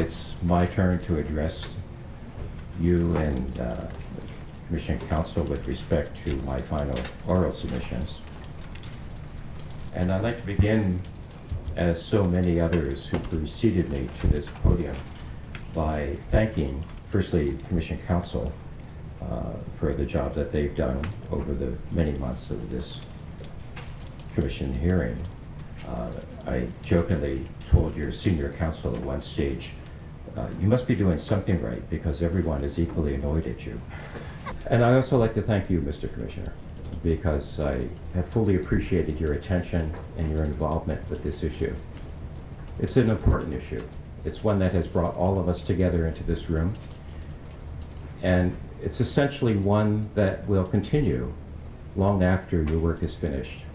it's my turn to address you and Commission Counsel with respect to my final oral submissions. And I'd like to begin, as so many others who preceded me to this podium, by thanking, firstly, Commission Counsel for the job that they've done over the many months of this Commission hearing. I jokingly told your senior counsel at one stage, you must be doing something right because everyone is equally annoyed at you. And I also like to thank you, Mr. Commissioner, because I have fully appreciated your attention and your involvement with this issue. It's an important issue. It's one that has brought all of us together into this room. And it's essentially one that will continue long after your work is finished.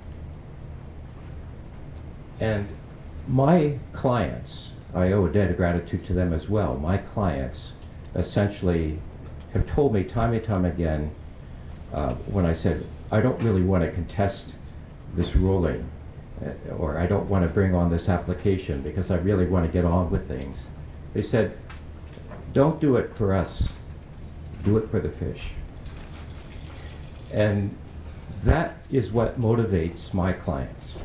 And my clients, I owe a debt of gratitude to them as well. My clients essentially have told me time and time again when I said, I don't really want to contest this ruling or I don't want to bring on this application because I really want to get on with things. They said, don't do it for us, do it for the fish. And that is what motivates my clients,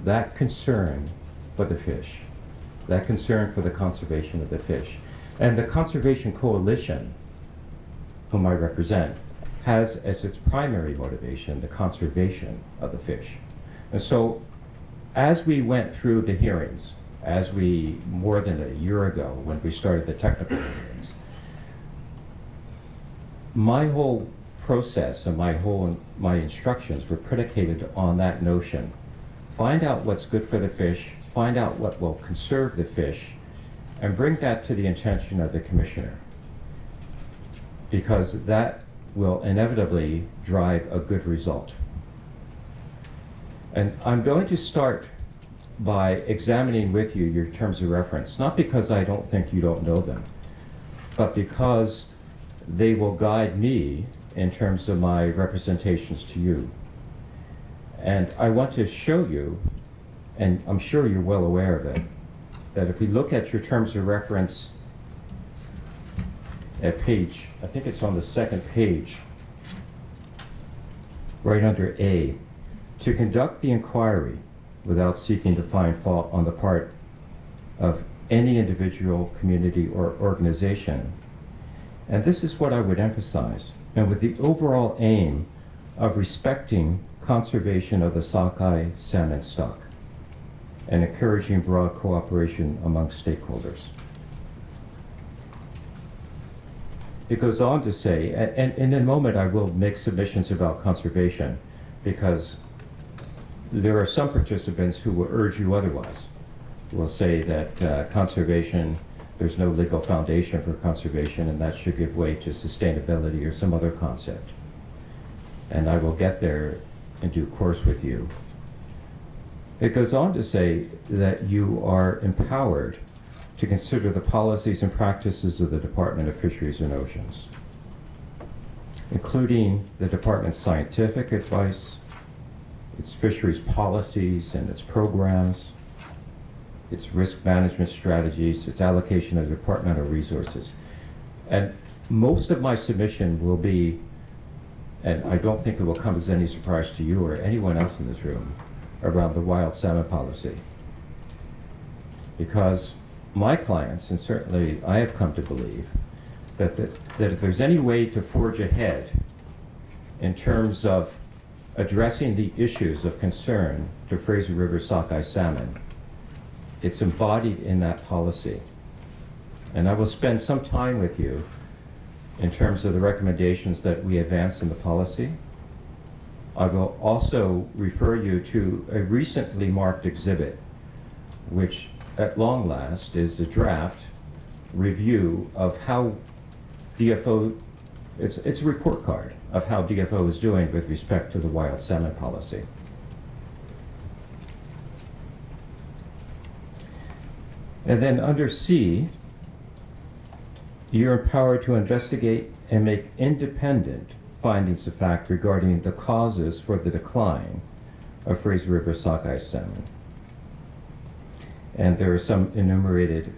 that concern for the fish, that concern for the conservation of the fish. And the Conservation Coalition, whom I represent, has as its primary motivation the conservation of the fish. And so as we went through the hearings, as we, more than a year ago when we started the technical hearings, my whole process and my instructions were predicated on that notion. Find out what's good for the fish, find out what will conserve the fish, and bring that to the attention of the commissioner. Because that will inevitably drive a good result. And I'm going to start by examining with you your terms of reference, not because I don't think you don't know them, but because they will guide me in terms of my representations to you. And I want to show you, and I'm sure you're well aware of it, that if we look at your terms of reference at page, I think it's on the second page, right under A, to conduct the inquiry without seeking to find fault on the part of any individual, community, or organization. And this is what I would emphasize, and with the overall aim of respecting conservation of the sockeye salmon stock and encouraging broad cooperation among stakeholders. It goes on to say, and in a moment I will make submissions about conservation because there are some participants who will urge you otherwise. Will say that conservation, there's no legal foundation for conservation and that should give way to sustainability or some other concept. And I will get there in due course with you. It goes on to say that you are empowered to consider the policies and practices of the Department of Fisheries and Oceans, including the department's scientific advice, its fisheries policies and its programs, its risk management strategies, its allocation of departmental resources. And most of my submission will be, and I don't think it will come as any surprise to you or anyone else in this room, around the wild salmon policy. Because my clients, and certainly I have come to believe, that if there's any way to forge ahead in terms of addressing the issues of concern to Fraser River sockeye salmon, it's embodied in that policy. And I will spend some time with you in terms of the recommendations that we advance in the policy. I will also refer you to a recently marked exhibit, which at long last is a draft review of how DFO, it's a report card of how DFO is doing with respect to the wild salmon policy. And then under C, you're empowered to investigate and make independent findings of fact regarding the causes for the decline of Fraser River sockeye salmon. And there are some enumerated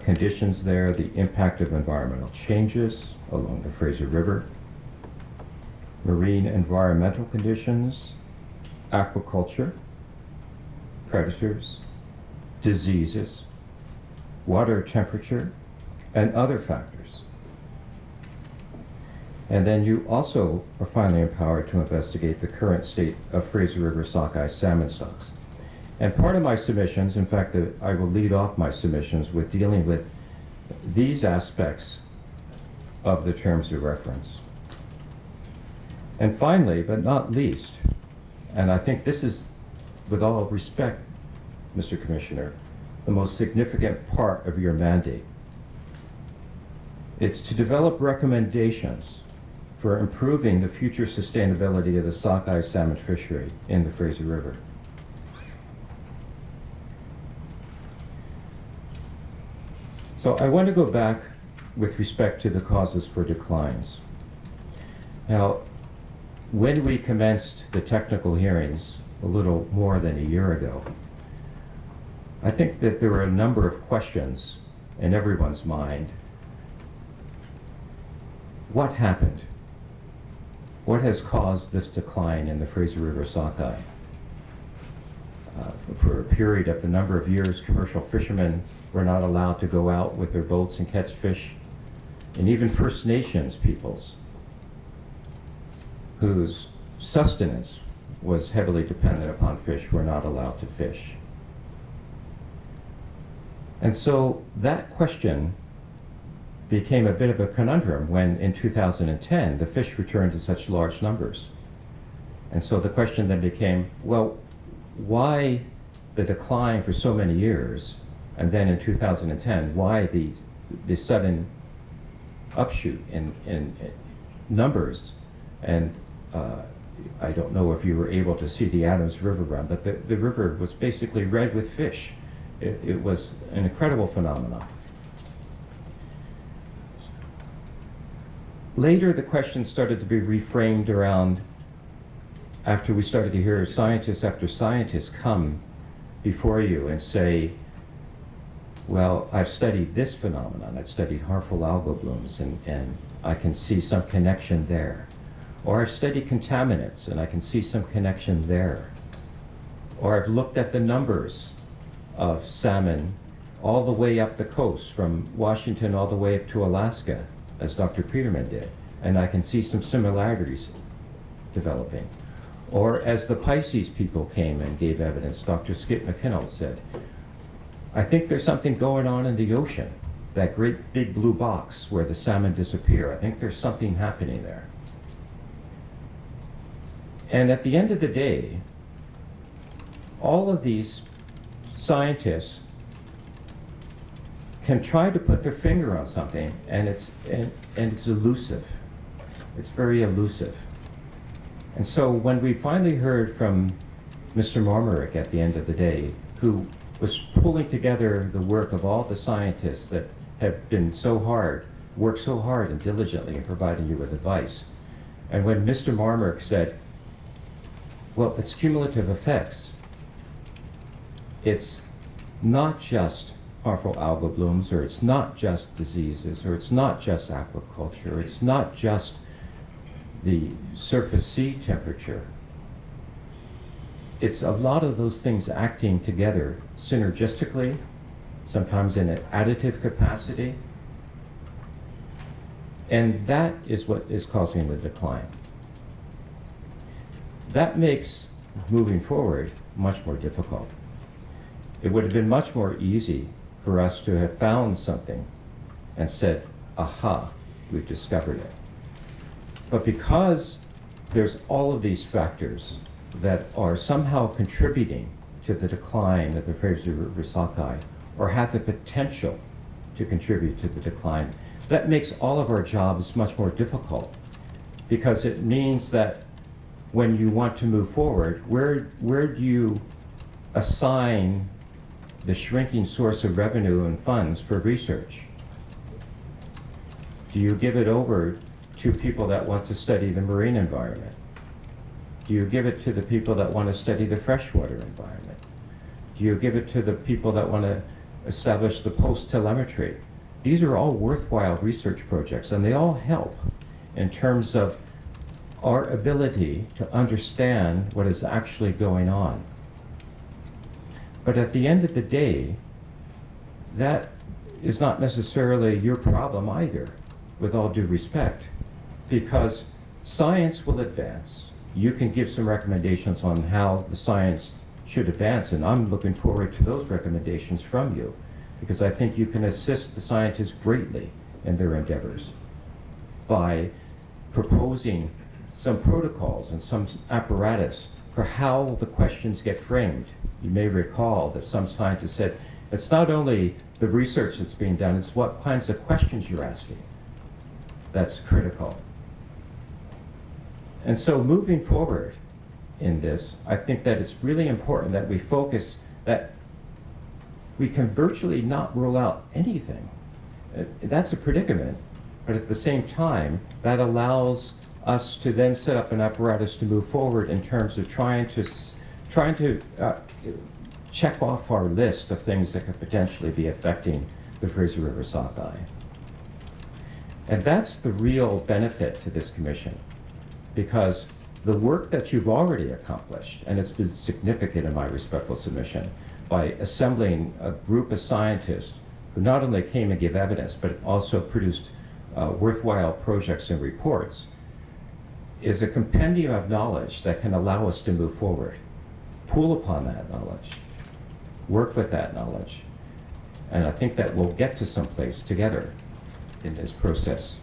conditions there, the impact of environmental changes along the Fraser River, marine environmental conditions, aquaculture, predators, diseases, water temperature, and other factors. And then you also are finally empowered to investigate the current state of Fraser River sockeye salmon stocks. And part of my submissions, in fact, I will lead off my submissions with dealing with these aspects of the terms of reference. And finally, but not least, and I think this is, with all respect, Mr. Commissioner, the most significant part of your mandate. It's to develop recommendations for improving the future sustainability of the sockeye salmon fishery in the Fraser River. So I want to go back with respect to the causes for declines. Now, when we commenced the technical hearings a little more than a year ago, I think that there were a number of questions in everyone's mind. What happened? What has caused this decline in the Fraser River sockeye? For a period of a number of years, commercial fishermen were not allowed to go out with their boats and catch fish. And even First Nations peoples, whose sustenance was heavily dependent upon fish, were not allowed to fish. And so that question became a bit of a conundrum when in 2010 the fish returned in such large numbers. And so the question then became, well, why the decline for so many years, and then in 2010, why the sudden upshoot in numbers? And I don't know if you were able to see the Adams River run, but the river was basically red with fish. It was an incredible phenomenon. Later, the question started to be reframed around, after we started to hear scientists after scientists come before you and say, well, I've studied this phenomenon, I've studied harmful algal blooms, and I can see some connection there. Or I've studied contaminants, and I can see some connection there. Or I've looked at the numbers of salmon all the way up the coast, from Washington all the way up to Alaska, as Dr. Peterman did, and I can see some similarities developing. Or as the Pisces people came and gave evidence, Dr. Skip McKinnell said, I think there's something going on in the ocean, that great big blue box where the salmon disappear. I think there's something happening there. And at the end of the day, all of these scientists can try to put their finger on something, and it's elusive. It's very elusive. And so when we finally heard from Mr. Marmurick at the end of the day, who was pulling together the work of all the scientists that have been worked so hard and diligently in providing you with advice, and when Mr. Marmurick said, well, it's cumulative effects. It's not just harmful algal blooms, or it's not just diseases, or it's not just aquaculture, it's not just the surface sea temperature. It's a lot of those things acting together synergistically, sometimes in an additive capacity, and that is what is causing the decline. That makes moving forward much more difficult. It would have been much more easy for us to have found something and said, aha, we've discovered it. But because there's all of these factors that are somehow contributing to the decline of the Fraser River sockeye, or have the potential to contribute to the decline, that makes all of our jobs much more difficult, because it means that when you want to move forward, where do you assign the shrinking source of revenue and funds for research? Do you give it over to people that want to study the marine environment? Do you give it to the people that want to study the freshwater environment? Do you give it to the people that want to establish the pulse telemetry. These are all worthwhile research projects, and they all help in terms of our ability to understand what is actually going on. But at the end of the day, that is not necessarily your problem either, with all due respect, because science will advance. You can give some recommendations on how the science should advance, and I'm looking forward to those recommendations from you, because I think you can assist the scientists greatly in their endeavors by proposing some protocols and some apparatus for how the questions get framed. You may recall that some scientists said, it's not only the research that's being done, it's what kinds of questions you're asking that's critical. And so moving forward in this, I think that it's really important that we focus, that we can virtually not rule out anything. That's a predicament, but at the same time, that allows us to then set up an apparatus to move forward in terms of trying to check off our list of things that could potentially be affecting the Fraser River sockeye. And that's the real benefit to this commission, because the work that you've already accomplished, and it's been significant in my respectful submission, by assembling a group of scientists who not only came and gave evidence, but also produced worthwhile projects and reports, is a compendium of knowledge that can allow us to move forward, pull upon that knowledge, work with that knowledge. And I think that we'll get to someplace together in this process.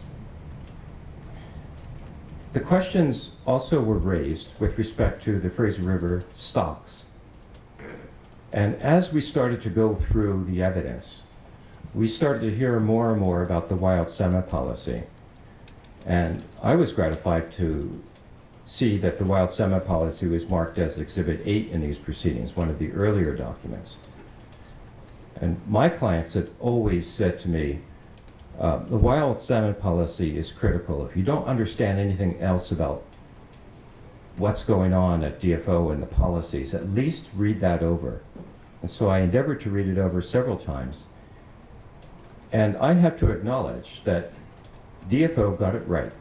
The questions also were raised with respect to the Fraser River stocks. And as we started to go through the evidence, we started to hear more and more about the wild salmon policy. And I was gratified to see that the wild salmon policy was marked as Exhibit 8 in these proceedings, one of the earlier documents. And my clients had always said to me, the wild salmon policy is critical. If you don't understand anything else about what's going on at DFO and the policies, at least read that over. And so I endeavored to read it over several times. And I have to acknowledge that DFO got it right.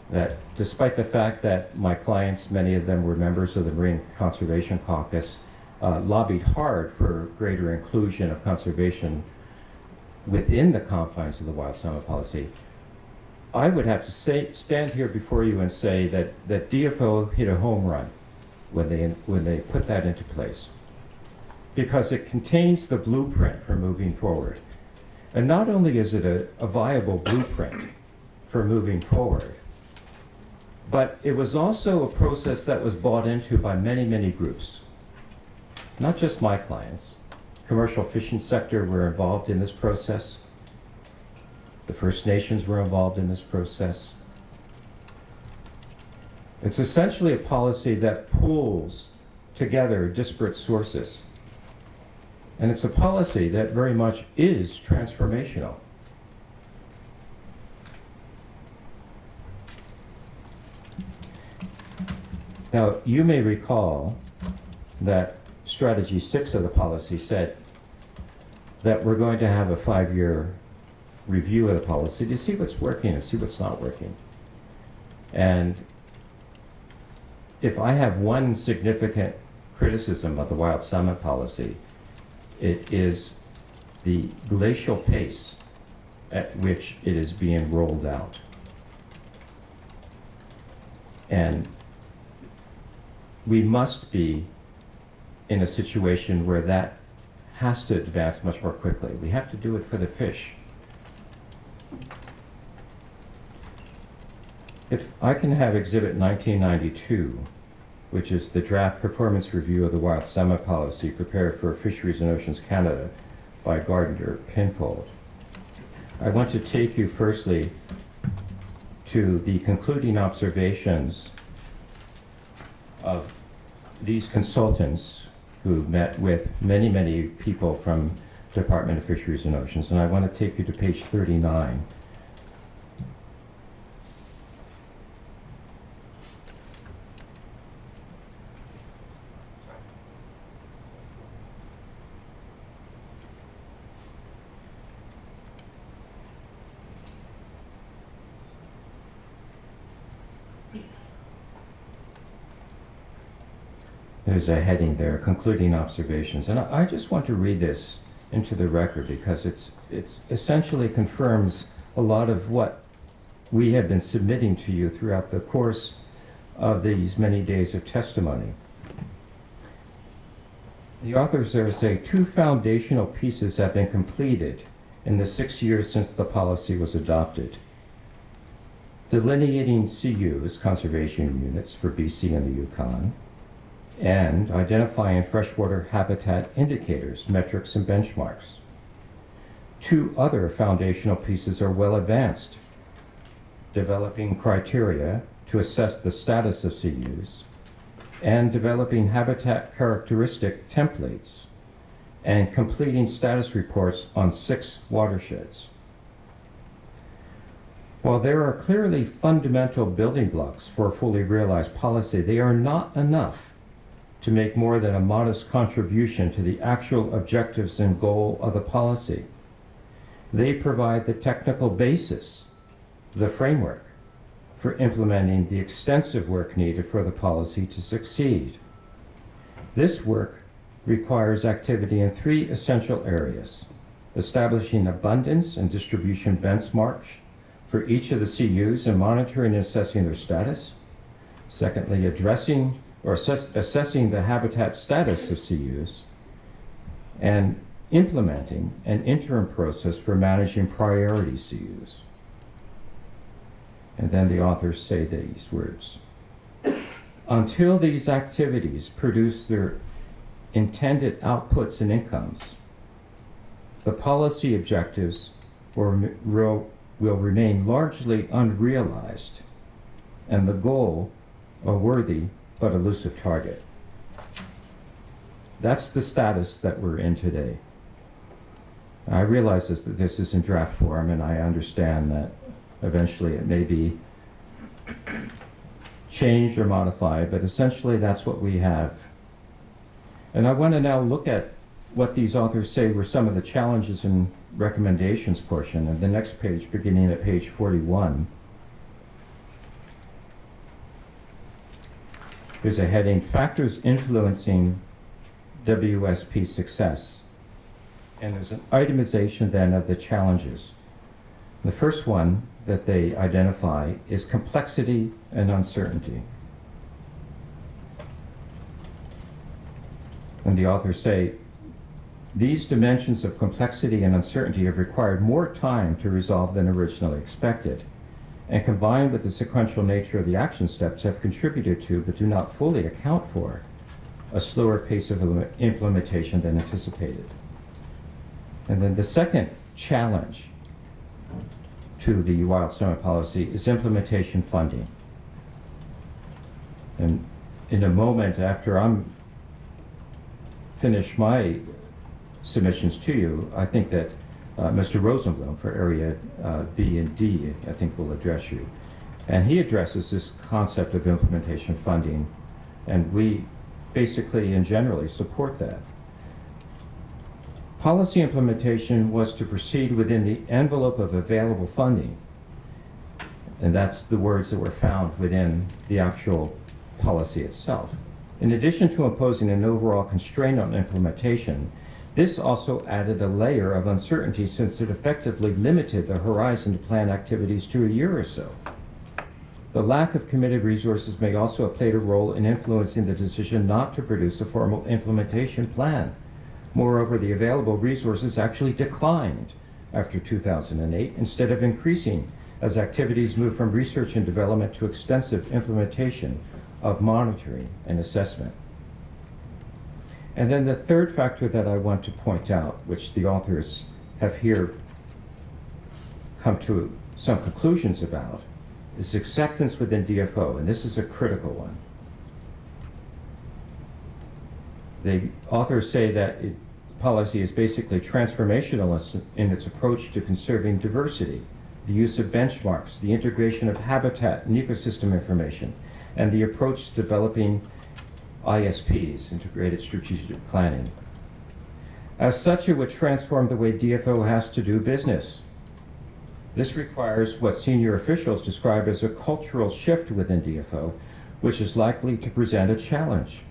That despite the fact that my clients, many of them were members of the Marine Conservation Caucus, lobbied hard for greater inclusion of conservation within the confines of the wild salmon policy, I would have to stand here before you and say that DFO hit a home run when they put that into place, because it contains the blueprint for moving forward. And not only is it a viable blueprint for moving forward, but it was also a process that was bought into by many, many groups. Not just my clients. Commercial fishing sector were involved in this process. The First Nations were involved in this process. It's essentially a policy that pulls together disparate sources. And it's a policy that very much is transformational. Now, you may recall that Strategy 6 of the policy said that we're going to have a 5-year review of the policy to see what's working and see what's not working. And if I have one significant criticism of the wild salmon policy, it is the glacial pace at which it is being rolled out. And we must be in a situation where that has to advance much more quickly. We have to do it for the fish. If I can have Exhibit 1992, which is the draft performance review of the wild salmon policy prepared for Fisheries and Oceans Canada by Gardner Pinfold. I want to take you firstly to the concluding observations of these consultants who met with many, many people from Department of Fisheries and Oceans, and I want to take you to page 39. There's a heading there, concluding observations. And I just want to read this into the record because it's essentially confirms a lot of what we have been submitting to you throughout the course of these many days of testimony. The authors there say 2 foundational pieces have been completed in the 6 years since the policy was adopted. Delineating CUs, conservation units for BC and the Yukon, and identifying freshwater habitat indicators, metrics, and benchmarks. 2 other foundational pieces are well advanced: developing criteria to assess the status of CUs, and developing habitat characteristic templates, and completing status reports on 6 watersheds. While there are clearly fundamental building blocks for a fully realized policy, they are not enough to make more than a modest contribution to the actual objectives and goal of the policy. They provide the technical basis, the framework, for implementing the extensive work needed for the policy to succeed. This work requires activity in 3 essential areas: establishing abundance and distribution benchmarks for each of the CUs and monitoring and assessing their status. Secondly, addressing or assessing the habitat status of CUs, and implementing an interim process for managing priority CUs. And then the authors say these words: until these activities produce their intended outputs and incomes, the policy objectives will remain largely unrealized, and the goal a worthy but elusive target. That's the status that we're in today. I realize that this is in draft form, and I understand that eventually it may be changed or modified, but essentially that's what we have. And I want to now look at what these authors say were some of the challenges and recommendations portion of the next page, beginning at page 41. There's a heading, Factors Influencing WSP Success. And there's an itemization then of the challenges. The first one that they identify is complexity and uncertainty. And the authors say, these dimensions of complexity and uncertainty have required more time to resolve than originally expected, and combined with the sequential nature of the action steps have contributed to, but do not fully account for, a slower pace of implementation than anticipated. And then the second challenge to the Wild Summit policy is implementation funding. And in a moment after I'm finished my submissions to you, I think that Mr. Rosenblum for area B and D, I think, will address you. And he addresses this concept of implementation funding, and we basically and generally support that. Policy implementation was to proceed within the envelope of available funding, and that's the words that were found within the actual policy itself. In addition to imposing an overall constraint on implementation, this also added a layer of uncertainty since it effectively limited the horizon to plan activities to a year or so. The lack of committed resources may also have played a role in influencing the decision not to produce a formal implementation plan. Moreover, the available resources actually declined after 2008 instead of increasing as activities moved from research and development to extensive implementation of monitoring and assessment. And then the third factor that I want to point out, which the authors have here come to some conclusions about, is acceptance within DFO, and this is a critical one. The authors say that policy is basically transformational in its approach to conserving diversity, the use of benchmarks, the integration of habitat and ecosystem information, and the approach to developing ISPs, integrated strategic planning. As such, it would transform the way DFO has to do business. This requires what senior officials describe as a cultural shift within DFO, which is likely to present a challenge.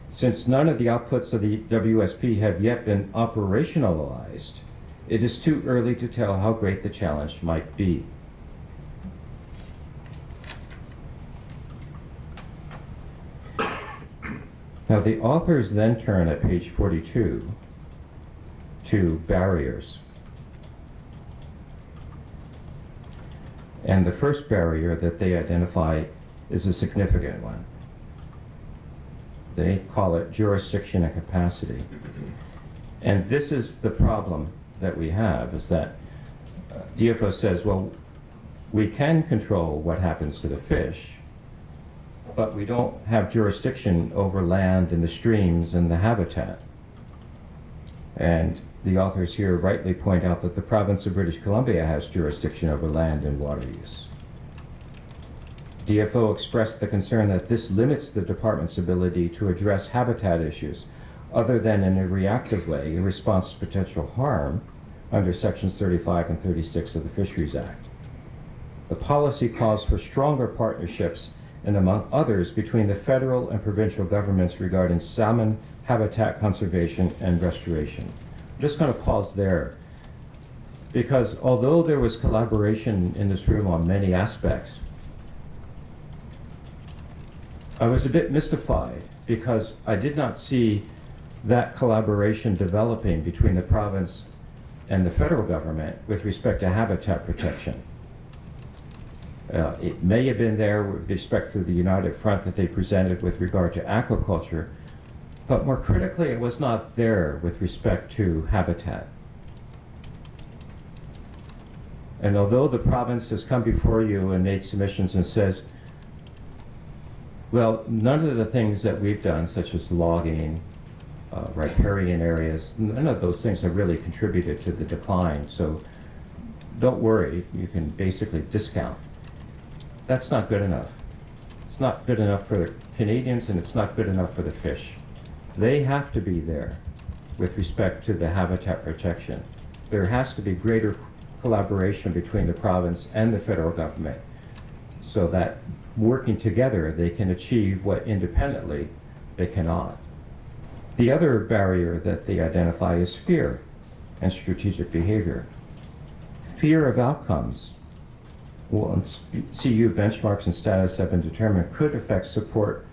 Since none of the outputs of the WSP have yet been operationalized, it is too early to tell how great the challenge might be. Now, the authors then turn at page 42 to barriers. And the first barrier that they identify is a significant one. They call it jurisdiction and capacity. And this is the problem that we have, is that DFO says, well, we can control what happens to the fish, but we don't have jurisdiction over land and the streams and the habitat. And the authors here rightly point out that the province of British Columbia has jurisdiction over land and water use. DFO expressed the concern that this limits the department's ability to address habitat issues other than in a reactive way in response to potential harm under sections 35 and 36 of the Fisheries Act. The policy calls for stronger partnerships and, among others, between the federal and provincial governments regarding salmon habitat conservation and restoration. I'm just going to pause there, because although there was collaboration in this room on many aspects, I was a bit mystified because I did not see that collaboration developing between the province and the federal government with respect to habitat protection. It may have been there with respect to the United Front that they presented with regard to aquaculture, but more critically, it was not there with respect to habitat. And although the province has come before you and made submissions and says, well, none of the things that we've done, such as logging, riparian areas, none of those things have really contributed to the decline, so don't worry, you can basically discount. That's not good enough. It's not good enough for the Canadians, and it's not good enough for the fish. They have to be there with respect to the habitat protection. There has to be greater collaboration between the province and the federal government so that working together they can achieve what independently they cannot. The other barrier that they identify is fear and strategic behavior. Fear of outcomes. Once CU benchmarks and status have been determined, could affect support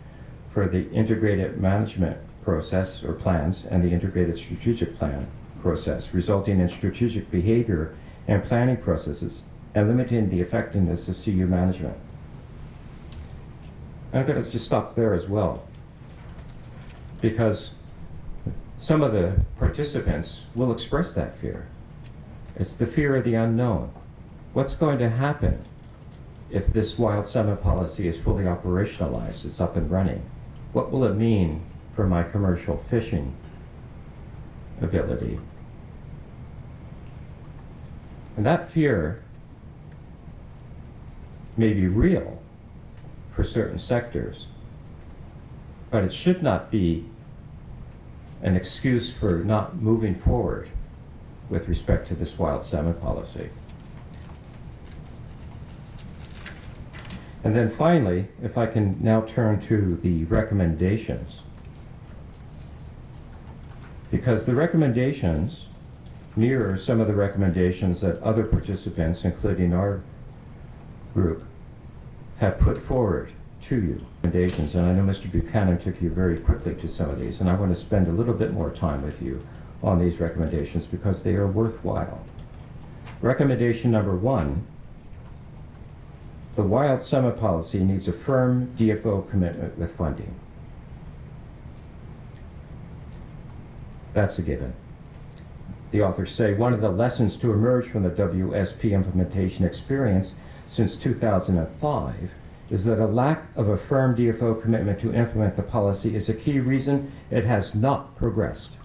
for the integrated management process or plans and the integrated strategic plan process, resulting in strategic behavior and planning processes and limiting the effectiveness of CU management. I'm going to just stop there as well, because some of the participants will express that fear. It's the fear of the unknown. What's going to happen if this wild salmon policy is fully operationalized, it's up and running? What will it mean for my commercial fishing ability? And that fear may be real for certain sectors, but it should not be an excuse for not moving forward with respect to this wild salmon policy. And then finally, if I can now turn to the recommendations, because the recommendations mirror some of the recommendations that other participants, including our group, have put forward to you. Recommendations, and I know Mr. Buchanan took you very quickly to some of these, and I want to spend a little bit more time with you on these recommendations because they are worthwhile. Recommendation number 1, the wild salmon policy needs a firm DFO commitment with funding. That's a given. The authors say one of the lessons to emerge from the WSP implementation experience since 2005 is that a lack of a firm DFO commitment to implement the policy is a key reason it has not progressed.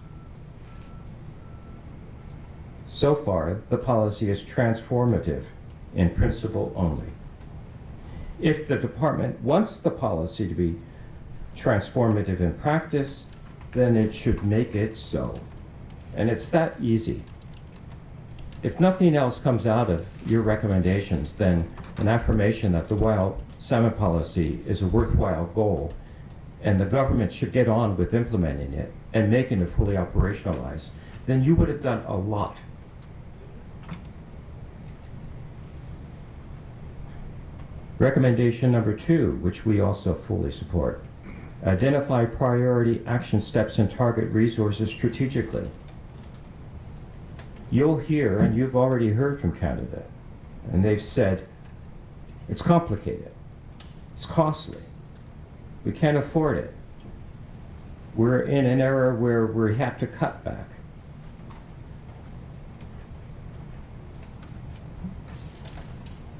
So far, the policy is transformative in principle only. If the department wants the policy to be transformative in practice, then it should make it so. And it's that easy. If nothing else comes out of your recommendations, then an affirmation that the wild salmon policy is a worthwhile goal and the government should get on with implementing it and making it fully operationalized, then you would have done a lot. Recommendation number 2, which we also fully support. Identify priority action steps and target resources strategically. You'll hear, and you've already heard from Canada, and they've said, it's complicated, it's costly, we can't afford it. We're in an era where we have to cut back.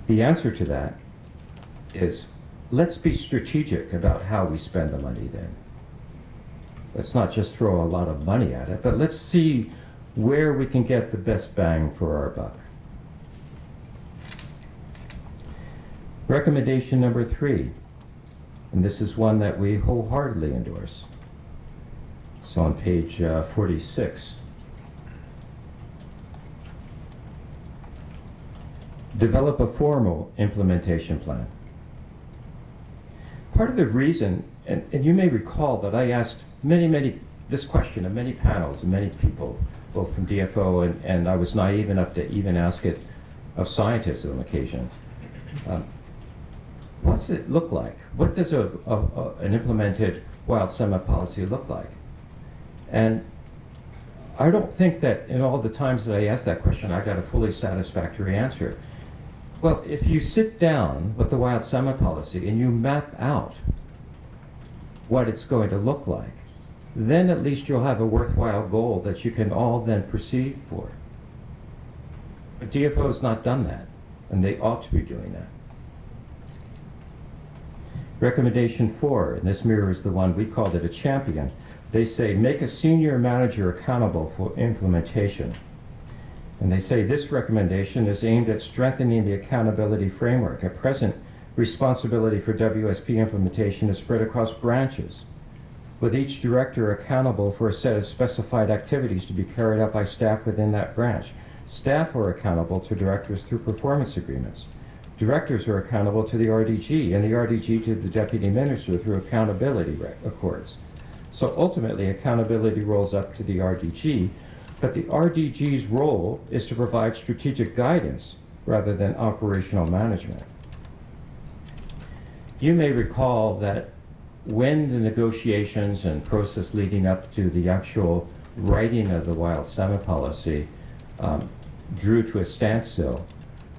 The answer to that is, let's be strategic about how we spend the money then. Let's not just throw a lot of money at it, but let's see where we can get the best bang for our buck. Recommendation number 3, and this is one that we wholeheartedly endorse. It's on page 46. Develop a formal implementation plan. Part of the reason, and you may recall that I asked this question of many panels and many people, both from DFO and I was naive enough to even ask it of scientists on occasion. What's it look like? What does an implemented wild salmon policy look like? And I don't think that in all the times that I asked that question, I got a fully satisfactory answer. Well, if you sit down with the wild salmon policy and you map out what it's going to look like, then at least you'll have a worthwhile goal that you can all then proceed for. But DFO has not done that, and they ought to be doing that. Recommendation 4, and this mirrors the one we called it a champion. They say, make a senior manager accountable for implementation. And they say this recommendation is aimed at strengthening the accountability framework. At present, responsibility for WSP implementation is spread across branches, with each director accountable for a set of specified activities to be carried out by staff within that branch. Staff are accountable to directors through performance agreements. Directors are accountable to the RDG, and the RDG to the deputy minister through accountability accords. So ultimately, accountability rolls up to the RDG, but the RDG's role is to provide strategic guidance rather than operational management. You may recall that when the negotiations and process leading up to the actual writing of the wild salmon policy drew to a standstill,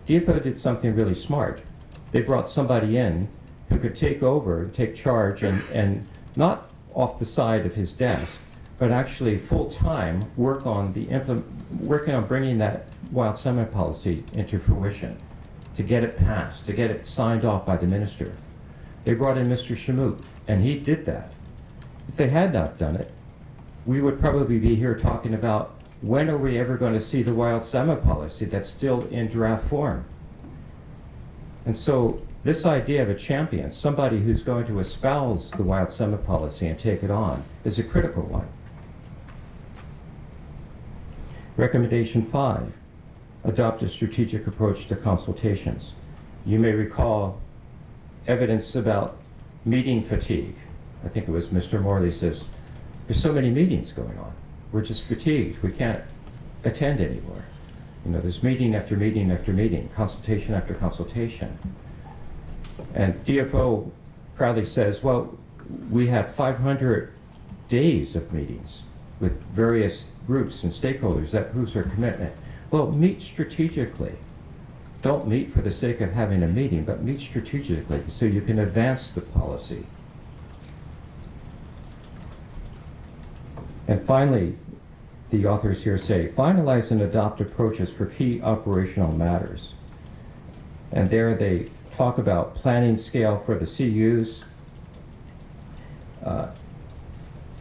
DFO did something really smart. They brought somebody in who could take over, take charge, and not off the side of his desk, but actually full-time working on bringing that wild salmon policy into fruition, to get it passed, to get it signed off by the minister. They brought in Mr. Shamoot, and he did that. If they had not done it, we would probably be here talking about when are we ever going to see the wild salmon policy that's still in draft form. And so this idea of a champion, somebody who's going to espouse the wild salmon policy and take it on, is a critical one. Recommendation 5, adopt a strategic approach to consultations. You may recall evidence about meeting fatigue. I think it was Mr. Morley says, there's so many meetings going on. We're just fatigued. We can't attend anymore. You know, there's meeting after meeting after meeting, consultation after consultation. And DFO proudly says, well, we have 500 days of meetings with various groups and stakeholders. That proves our commitment. Well, meet strategically. Don't meet for the sake of having a meeting, but meet strategically so you can advance the policy. And finally, the authors here say, finalize and adopt approaches for key operational matters. And there they talk about planning scale for the CUs.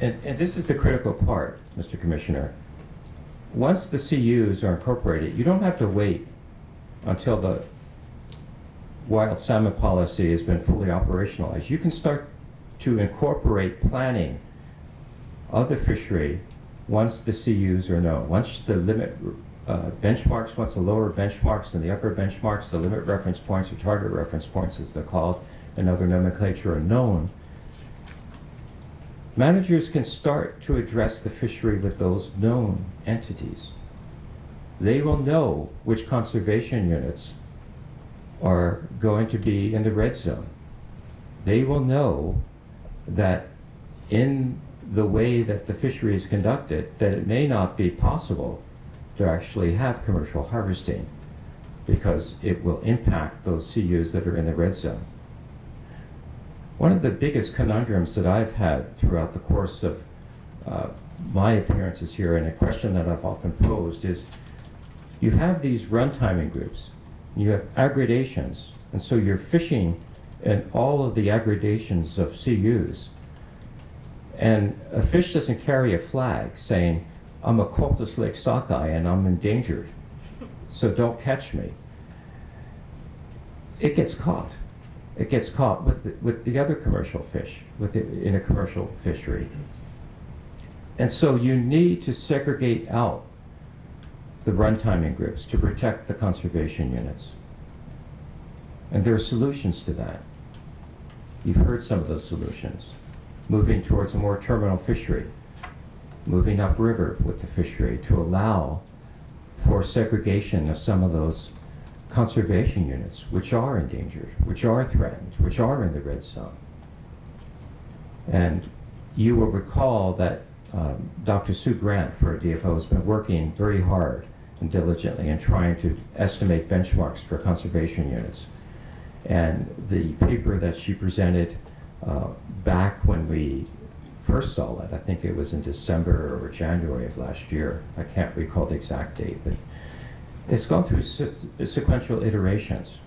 And this is the critical part, Mr. Commissioner. Once the CUs are incorporated, you don't have to wait until the wild salmon policy has been fully operationalized. You can start to incorporate planning of the fishery once the CUs are known, once the limit benchmarks, once the lower benchmarks and the upper benchmarks, the limit reference points or target reference points as they're called, and other nomenclature are known, managers can start to address the fishery with those known entities. They will know which conservation units are going to be in the red zone. They will know that in the way that the fishery is conducted, that it may not be possible to actually have commercial harvesting because it will impact those CUs that are in the red zone. One of the biggest conundrums that I've had throughout the course of my appearances here, and a question that I've often posed, is you have these run timing groups, you have aggradations, and so you're fishing in all of the aggradations of CUs, and a fish doesn't carry a flag saying, I'm a Cultus Lake sockeye and I'm endangered, so don't catch me. It gets caught. It gets caught with the other commercial fish in a commercial fishery. And so you need to segregate out the run timing groups to protect the conservation units. And there are solutions to that. You've heard some of those solutions. Moving towards a more terminal fishery, moving upriver with the fishery to allow for segregation of some of those conservation units which are endangered, which are threatened, which are in the red zone. And you will recall that Dr. Sue Grant for DFO has been working very hard and diligently in trying to estimate benchmarks for conservation units. And the paper that she presented back when we first saw it, I think it was in December or January of last year, I can't recall the exact date, but it's gone through sequential iterations.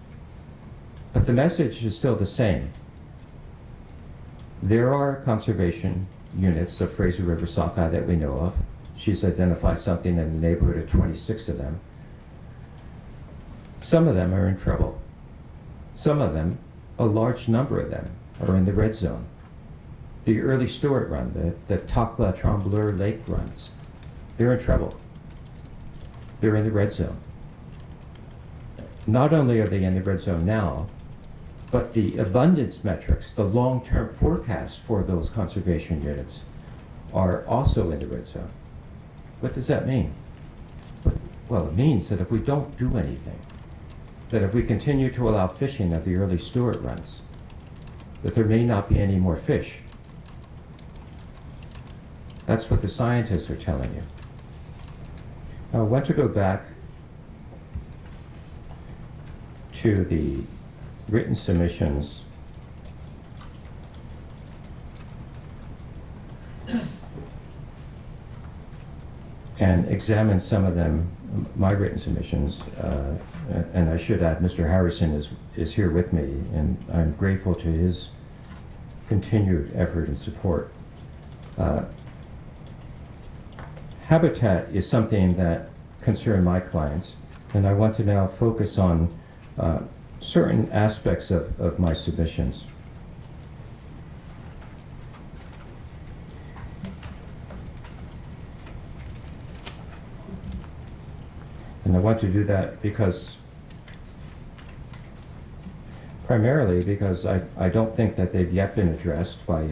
But the message is still the same. There are conservation units of Fraser River sockeye that we know of. She's identified something in the neighborhood of 26 of them. Some of them are in trouble. Some of them, a large number of them, are in the red zone. The early Stewart run, the Takla Trombleur Lake runs, they're in trouble. They're in the red zone. Not only are they in the red zone now, but the abundance metrics, the long-term forecast for those conservation units are also in the red zone. What does that mean? Well, it means that if we don't do anything, that if we continue to allow fishing of the early Stewart runs, that there may not be any more fish. That's what the scientists are telling you. I want to go back to the written submissions and examine some of them, my written submissions, and I should add Mr. Harrison is here with me, and I'm grateful to his continued effort and support. Habitat is something that concerns my clients, and I want to now focus on certain aspects of my submissions. And I want to do that primarily because I don't think that they've yet been addressed by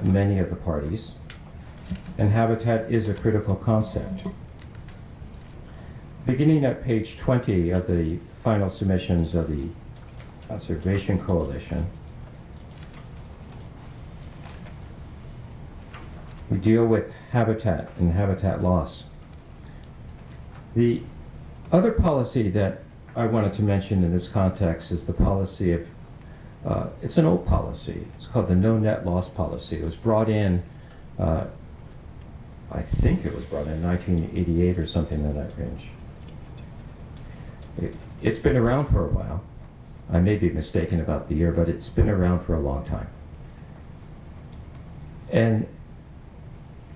many of the parties. And habitat is a critical concept. Beginning at page 20 of the final submissions of the Conservation Coalition, we deal with habitat and habitat loss. The other policy that I wanted to mention in this context is the policy of, it's an old policy. It's called the no net loss policy. It was brought in, I think it was brought in 1988 or something in that range. It's been around for a while. I may be mistaken about the year, but it's been around for a long time. And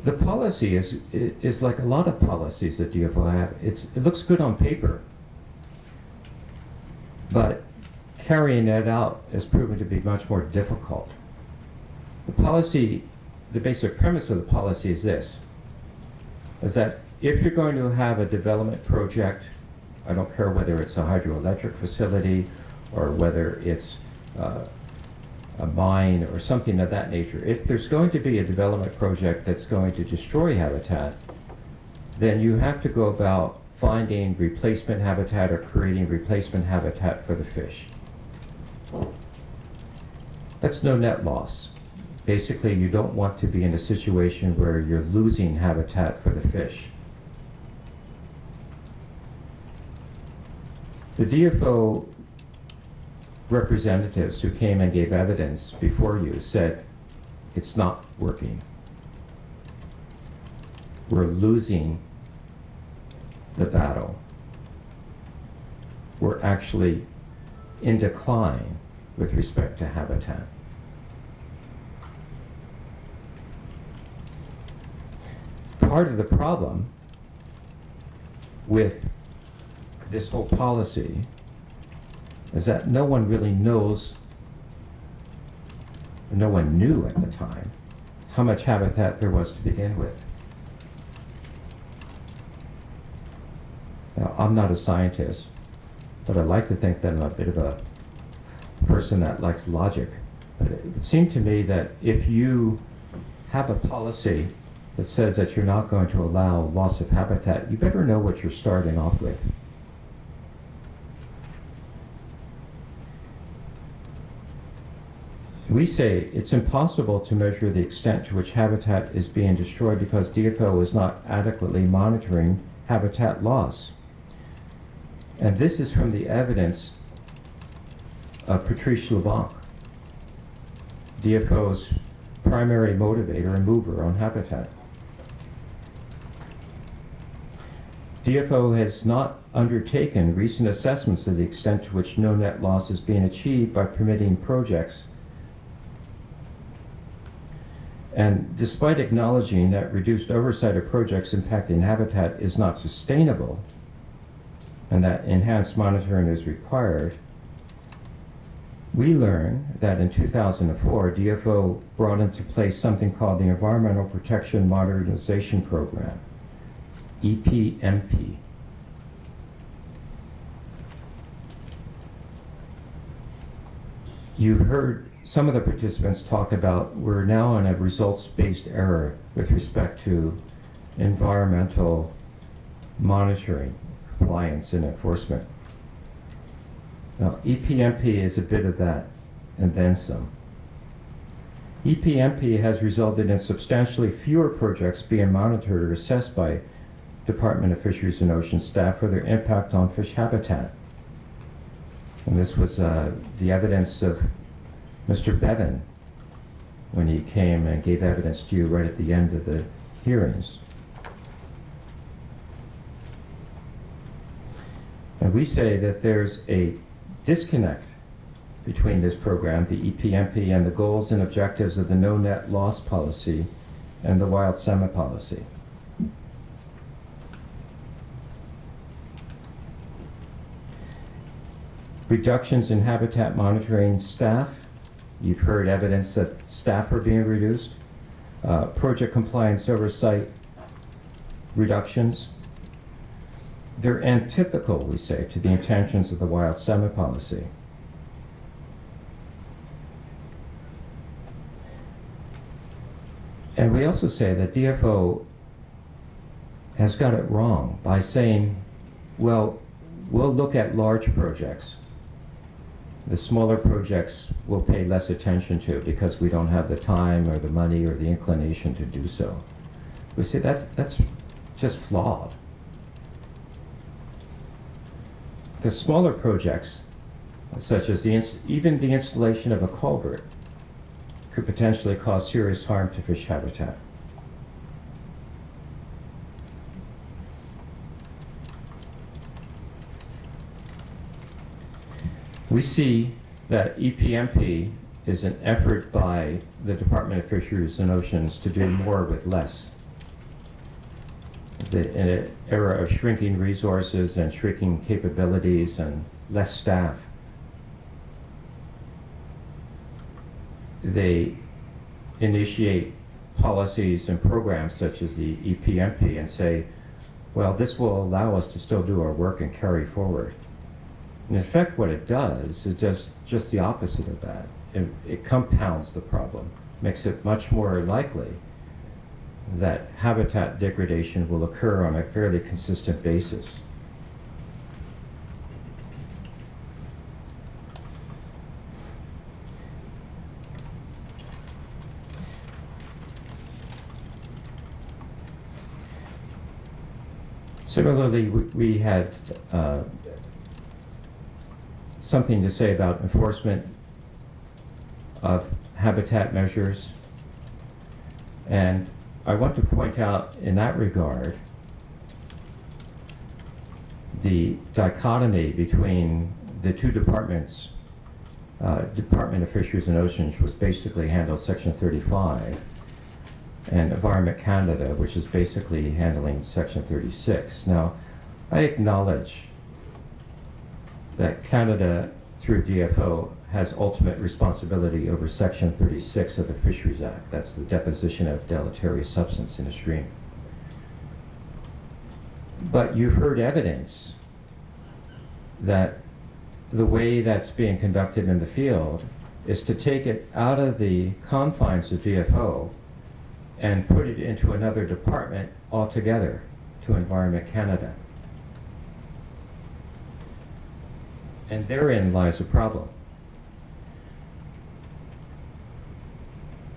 the policy is like a lot of policies that DFO have. It looks good on paper, but carrying that out has proven to be much more difficult. The policy, the basic premise of the policy is this, is that if you're going to have a development project, I don't care whether it's a hydroelectric facility or whether it's a mine or something of that nature, if there's going to be a development project that's going to destroy habitat, then you have to go about finding replacement habitat or creating replacement habitat for the fish. That's no net loss. Basically, you don't want to be in a situation where you're losing habitat for the fish. The DFO representatives who came and gave evidence before you said, it's not working. We're losing the battle. We're actually in decline with respect to habitat. Part of the problem with this whole policy is that no one really knows, no one knew at the time, how much habitat there was to begin with. Now, I'm not a scientist, but I like to think that I'm a bit of a person that likes logic. But it would seem to me that if you have a policy that says that you're not going to allow loss of habitat, you better know what you're starting off with. We say it's impossible to measure the extent to which habitat is being destroyed because DFO is not adequately monitoring habitat loss. And this is from the evidence of Patrice LeBlanc, DFO's primary motivator and mover on habitat. DFO has not undertaken recent assessments of the extent to which no net loss is being achieved by permitting projects. And despite acknowledging that reduced oversight of projects impacting habitat is not sustainable and that enhanced monitoring is required, we learn that in 2004, DFO brought into place something called the Environmental Protection Modernization Program, EPMP. You've heard some of the participants talk about we're now in a results-based era with respect to environmental monitoring, compliance, and enforcement. Now, EPMP is a bit of that, and then some. EPMP has resulted in substantially fewer projects being monitored or assessed by Department of Fisheries and Oceans staff for their impact on fish habitat. And this was the evidence of Mr. Bevan when he came and gave evidence to you right at the end of the hearings. And we say that there's a disconnect between this program, the EPMP, and the goals and objectives of the no net loss policy and the wild salmon policy. Reductions in habitat monitoring staff. You've heard evidence that staff are being reduced. Project compliance oversight reductions. They're antithetical, we say, to the intentions of the wild salmon policy. And we also say that DFO has got it wrong by saying, well, we'll look at large projects. The smaller projects we'll pay less attention to because we don't have the time or the money or the inclination to do so. We say that's just flawed. Because smaller projects, such as even the installation of a culvert, could potentially cause serious harm to fish habitat. We see that EPMP is an effort by the Department of Fisheries and Oceans to do more with less. In an era of shrinking resources and shrinking capabilities and less staff, they initiate policies and programs such as the EPMP and say, Well, this will allow us to still do our work and carry forward. In effect, what it does is just the opposite of that. It compounds the problem, makes it much more likely that habitat degradation will occur on a fairly consistent basis. Similarly, we had something to say about enforcement of habitat measures. And I want to point out in that regard the dichotomy between the two departments. Department of Fisheries and Oceans, which basically handles Section 35, and Environment Canada, which is basically handling Section 36. Now, I acknowledge that Canada, through DFO, has ultimate responsibility over Section 36 of the Fisheries Act. That's the deposition of deleterious substance in a stream. But you've heard evidence that the way that's being conducted in the field is to take it out of the confines of DFO and put it into another department altogether, to Environment Canada. And therein lies a problem.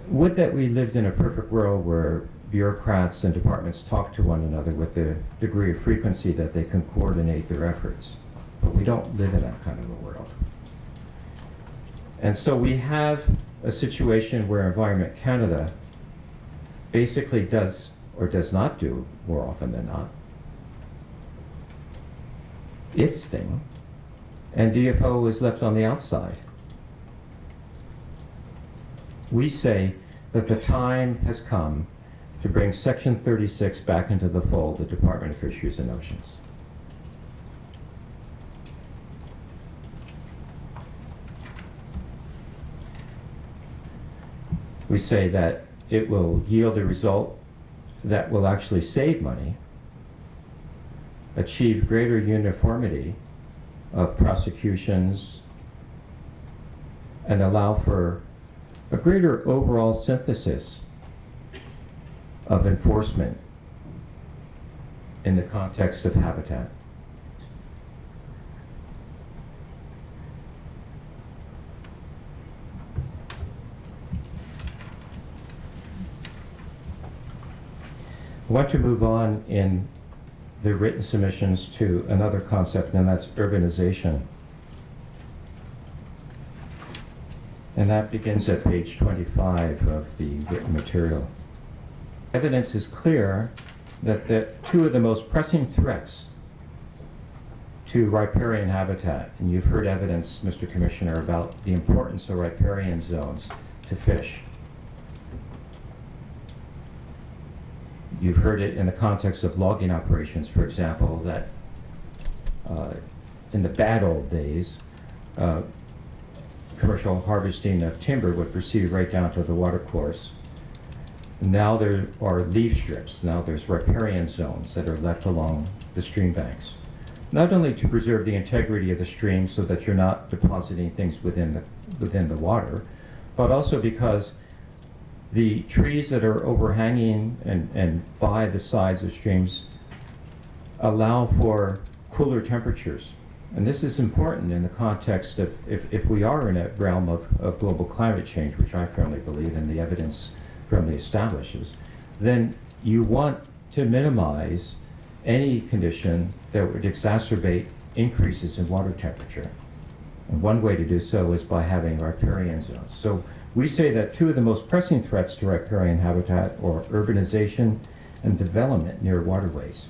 Would that we lived in a perfect world where bureaucrats and departments talk to one another with the degree of frequency that they can coordinate their efforts. But we don't live in that kind of a world. And so we have a situation where Environment Canada basically does or does not do, more often than not, its thing, and DFO is left on the outside. We say that the time has come to bring Section 36 back into the fold of the Department of Fisheries and Oceans. We say that it will yield a result that will actually save money, achieve greater uniformity of prosecutions, and allow for a greater overall synthesis of enforcement in the context of habitat. I want to move on in the written submissions to another concept, and that's urbanization. And that begins at page 25 of the written material. Evidence is clear that the two of the most pressing threats to riparian habitat, and you've heard evidence, Mr. Commissioner, about the importance of riparian zones to fish. You've heard it in the context of logging operations, for example, that in the bad old days, commercial harvesting of timber would proceed right down to the watercourse. Now there are leaf strips. Now there's riparian zones that are left along the stream banks, not only to preserve the integrity of the stream so that you're not depositing things within the water, but also because the trees that are overhanging and by the sides of streams allow for cooler temperatures. And this is important in the context of if we are in a realm of global climate change, which I firmly believe and the evidence firmly establishes, then you want to minimize any condition that would exacerbate increases in water temperature. And one way to do so is by having riparian zones. So we say that two of the most pressing threats to riparian habitat are urbanization and development near waterways.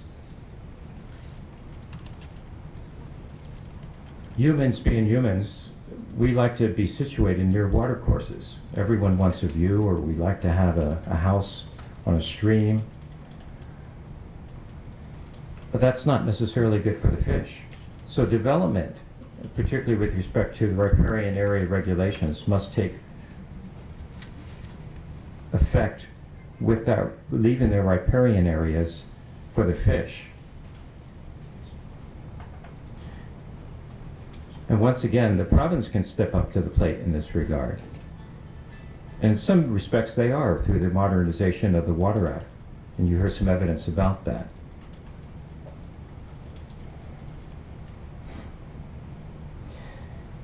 Humans being humans, we like to be situated near watercourses. Everyone wants a view, or we like to have a house on a stream. But that's not necessarily good for the fish. So development, particularly with respect to the riparian area regulations, must take effect without leaving the riparian areas for the fish. And once again, the province can step up to the plate in this regard. And in some respects they are through the modernization of the Water Act. And you heard some evidence about that.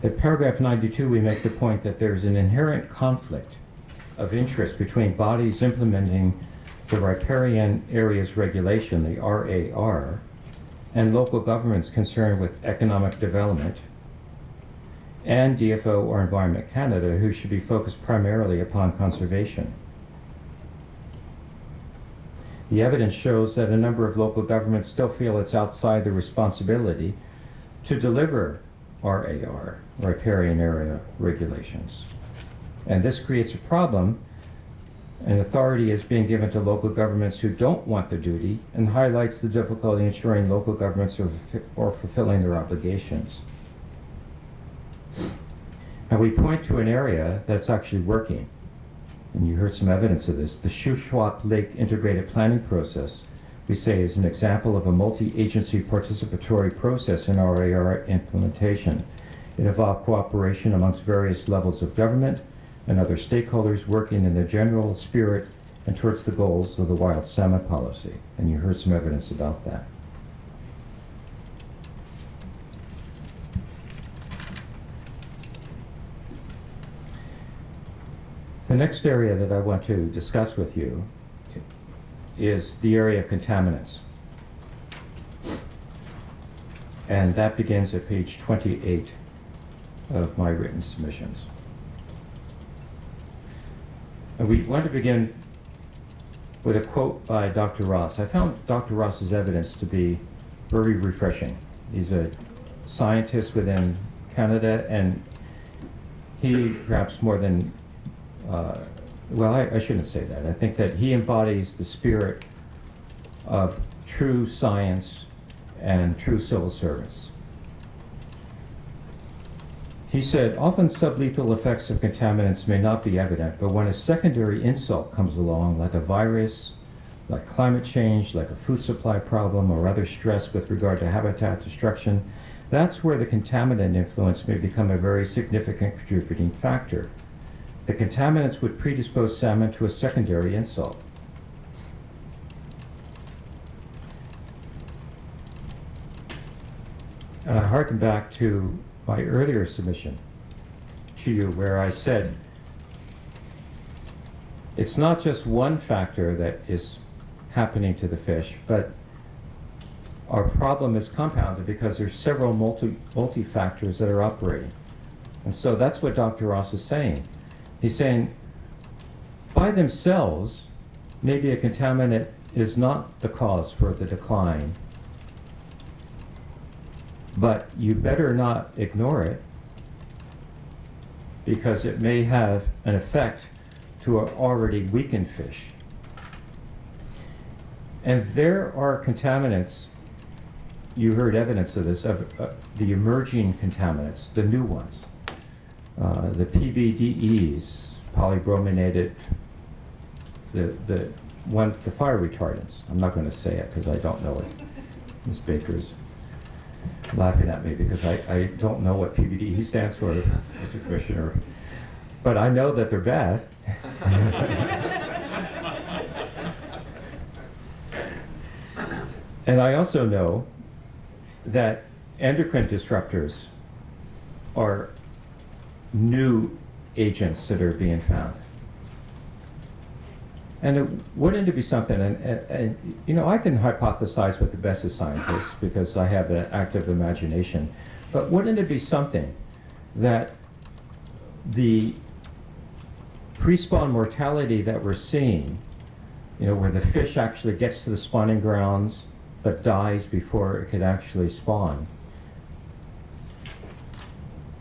At paragraph 92, we make the point that there's an inherent conflict of interest between bodies implementing the riparian areas regulation, the RAR, and local governments concerned with economic development, and DFO or Environment Canada, who should be focused primarily upon conservation. The evidence shows that a number of local governments still feel it's outside their responsibility to deliver RAR, riparian area regulations. And this creates a problem, and authority is being given to local governments who don't want the duty, and highlights the difficulty ensuring local governments are fulfilling their obligations. And we point to an area that's actually working, and you heard some evidence of this. The Shuswap Lake Integrated Planning Process, we say, is an example of a multi-agency participatory process in RAR implementation. It involved cooperation amongst various levels of government and other stakeholders working in the general spirit and towards the goals of the wild salmon policy. And you heard some evidence about that. The next area that I want to discuss with you is the area of contaminants. And that begins at page 28 of my written submissions. And we want to begin with a quote by Dr. Ross. I found Dr. Ross's evidence to be very refreshing. He's a scientist within Canada, and he, perhaps more than well, I shouldn't say that. I think that he embodies the spirit of true science and true civil service. He said, often sublethal effects of contaminants may not be evident, but when a secondary insult comes along, like a virus, like climate change, like a food supply problem, or other stress with regard to habitat destruction, that's where the contaminant influence may become a very significant contributing factor. The contaminants would predispose salmon to a secondary insult. And I harken back to my earlier submission to you where I said it's not just one factor that is happening to the fish, but our problem is compounded because there's several multi-factors that are operating. And so that's what Dr. Ross is saying. He's saying, by themselves, maybe a contaminant is not the cause for the decline, but you better not ignore it because it may have an effect to an already weakened fish. And there are contaminants, you heard evidence of this, of the emerging contaminants, the new ones. The PBDEs, polybrominated, the fire retardants. I'm not going to say it because I don't know it. Ms. Baker's laughing at me because I don't know what PBDE stands for, Mr. Commissioner. But I know that they're bad. And I also know that endocrine disruptors are new agents that are being found. And wouldn't it be something, and you know, I can hypothesize with the best of scientists because I have an active imagination, but wouldn't it be something that the pre-spawn mortality that we're seeing, you know, where the fish actually gets to the spawning grounds but dies before it could actually spawn,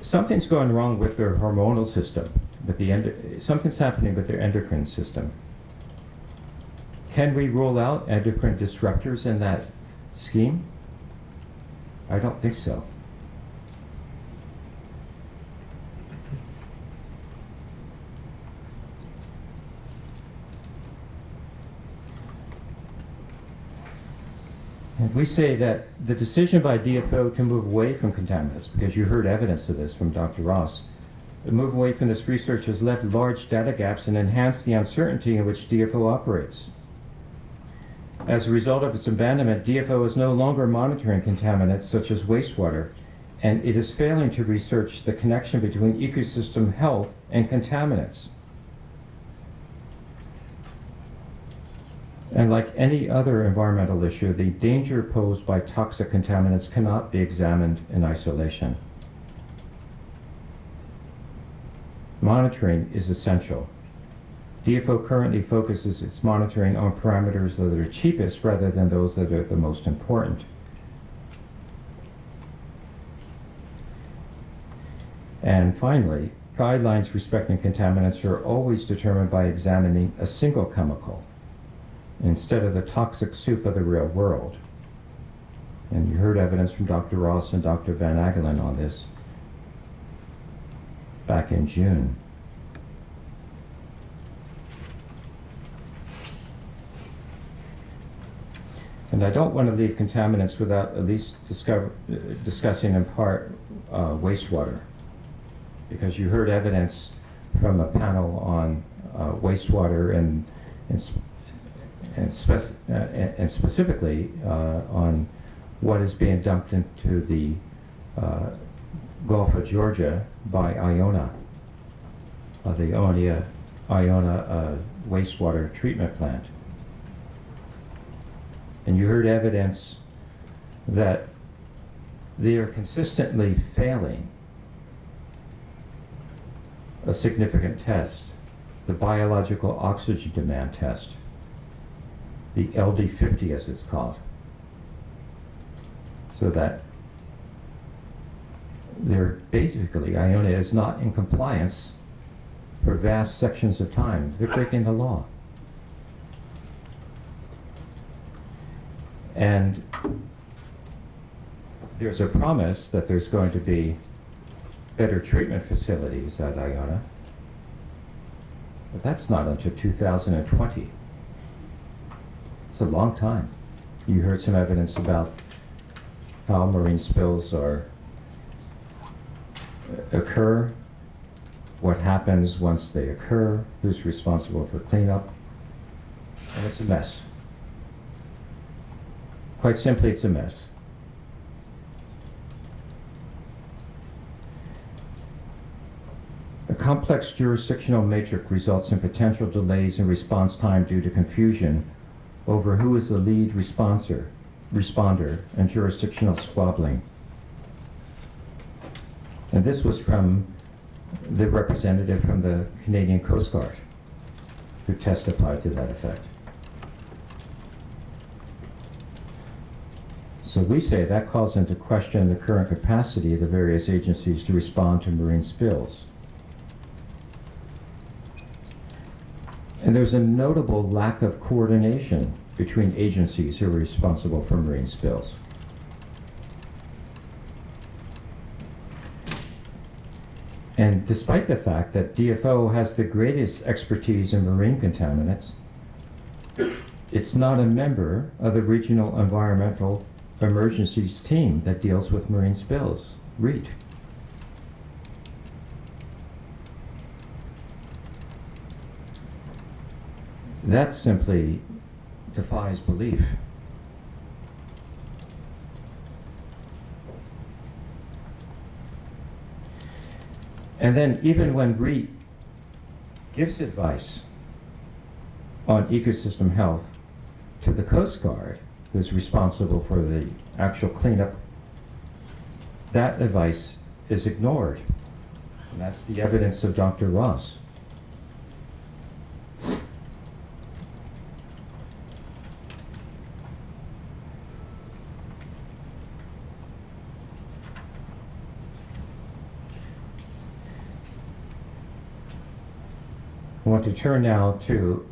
something's going wrong with their hormonal system, with something's happening with their endocrine system. Can we rule out endocrine disruptors in that scheme? I don't think so. And we say that the decision by DFO to move away from contaminants, because you heard evidence of this from Dr. Ross, the move away from this research has left large data gaps and enhanced the uncertainty in which DFO operates. As a result of its abandonment, DFO is no longer monitoring contaminants such as wastewater, and it is failing to research the connection between ecosystem health and contaminants. And like any other environmental issue, the danger posed by toxic contaminants cannot be examined in isolation. Monitoring is essential. DFO currently focuses its monitoring on parameters that are cheapest rather than those that are the most important. And finally, guidelines respecting contaminants are always determined by examining a single chemical instead of the toxic soup of the real world. And you heard evidence from Dr. Ross and Dr. Van Agelen on this back in June. And I don't want to leave contaminants without at least discussing in part wastewater, because you heard evidence from a panel on wastewater and specifically on what is being dumped into the Gulf of Georgia by Iona, the Iona wastewater treatment plant. And you heard evidence that they are consistently failing a significant test, the biological oxygen demand test, the LD50 as it's called, so that they're basically, Iona is not in compliance for vast sections of time. They're breaking the law. And there's a promise that there's going to be better treatment facilities at Iona, but that's not until 2020. It's a long time. You heard some evidence about how marine spills occur, what happens once they occur, who's responsible for cleanup, and it's a mess. Quite simply, it's a mess. A complex jurisdictional matrix results in potential delays in response time due to confusion over who is the lead responder and jurisdictional squabbling. And this was from the representative from the Canadian Coast Guard who testified to that effect. So we say that calls into question the current capacity of the various agencies to respond to marine spills. And there's a notable lack of coordination between agencies who are responsible for marine spills. And despite the fact that DFO has the greatest expertise in marine contaminants, it's not a member of the Regional Environmental Emergencies team that deals with marine spills, REET. That simply defies belief. And then even when REET gives advice on ecosystem health to the Coast Guard, who's responsible for the actual cleanup, that advice is ignored. And that's the evidence of Dr. Ross. I want to turn now to,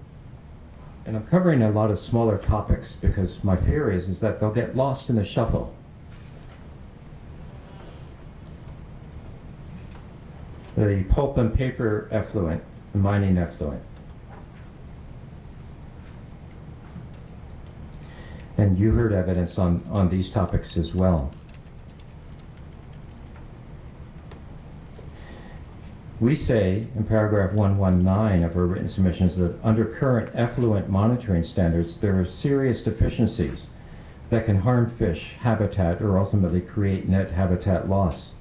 and I'm covering a lot of smaller topics because my fear is that they'll get lost in the shuffle. The pulp and paper effluent, the mining effluent. And you heard evidence on these topics as well. We say in paragraph 119 of our written submissions that under current effluent monitoring standards, there are serious deficiencies that can harm fish habitat or ultimately create net habitat loss.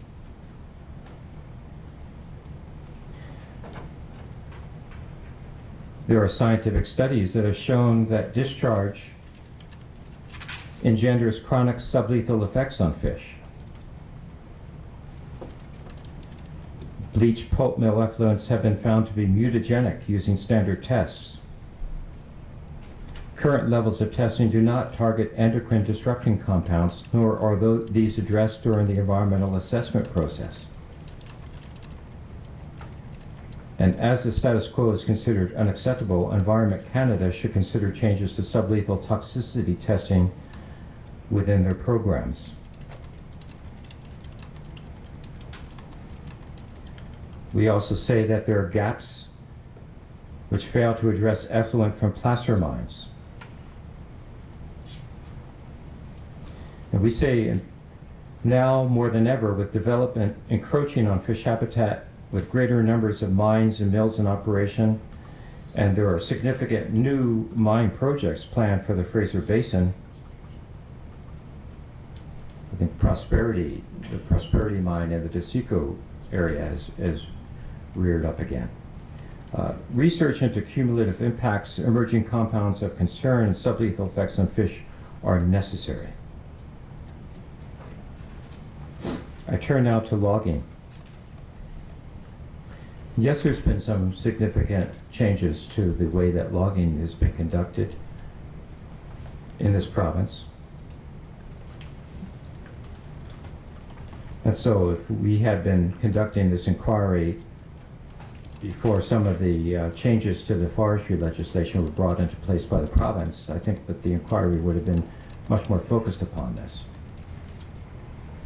There are scientific studies that have shown that discharge engenders chronic sublethal effects on fish. Bleach pulp mill effluents have been found to be mutagenic using standard tests. Current levels of testing do not target endocrine disrupting compounds, nor are these addressed during the environmental assessment process. And as the status quo is considered unacceptable, Environment Canada should consider changes to sublethal toxicity testing within their programs. We also say that there are gaps which fail to address effluent from placer mines. And we say now more than ever, with development encroaching on fish habitat, with greater numbers of mines and mills in operation, and there are significant new mine projects planned for the Fraser Basin. I think the Prosperity mine in the Desico area has reared up again. Research into cumulative impacts, emerging compounds of concern, and sublethal effects on fish are necessary. I turn now to logging. Yes, there's been some significant changes to the way that logging has been conducted in this province. And so if we had been conducting this inquiry before some of the changes to the forestry legislation were brought into place by the province, I think that the inquiry would have been much more focused upon this,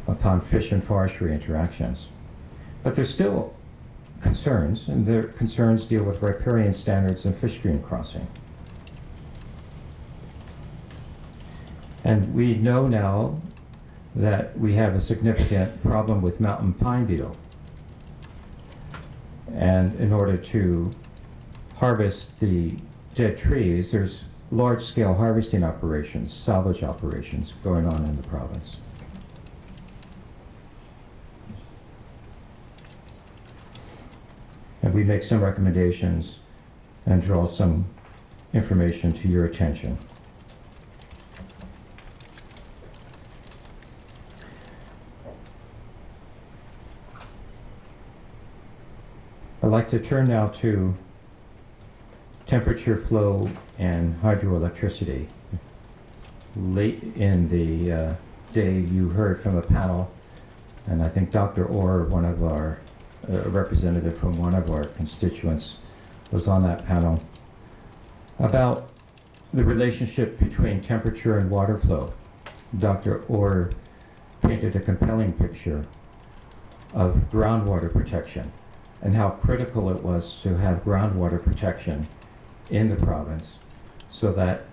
upon fish and forestry interactions. But there's still concerns, and their concerns deal with riparian standards and fish stream crossing. And we know now that we have a significant problem with mountain pine beetle. And in order to harvest the dead trees, there's large-scale harvesting operations, salvage operations going on in the province. And we make some recommendations and draw some information to your attention. I'd like to turn now to temperature, flow, and hydroelectricity. Late in the day, you heard from a panel, and I think Dr. Orr, one of our a representative from one of our constituents, was on that panel about the relationship between temperature and water flow. Dr. Orr painted a compelling picture of groundwater protection and how critical it was to have groundwater protection in the province so that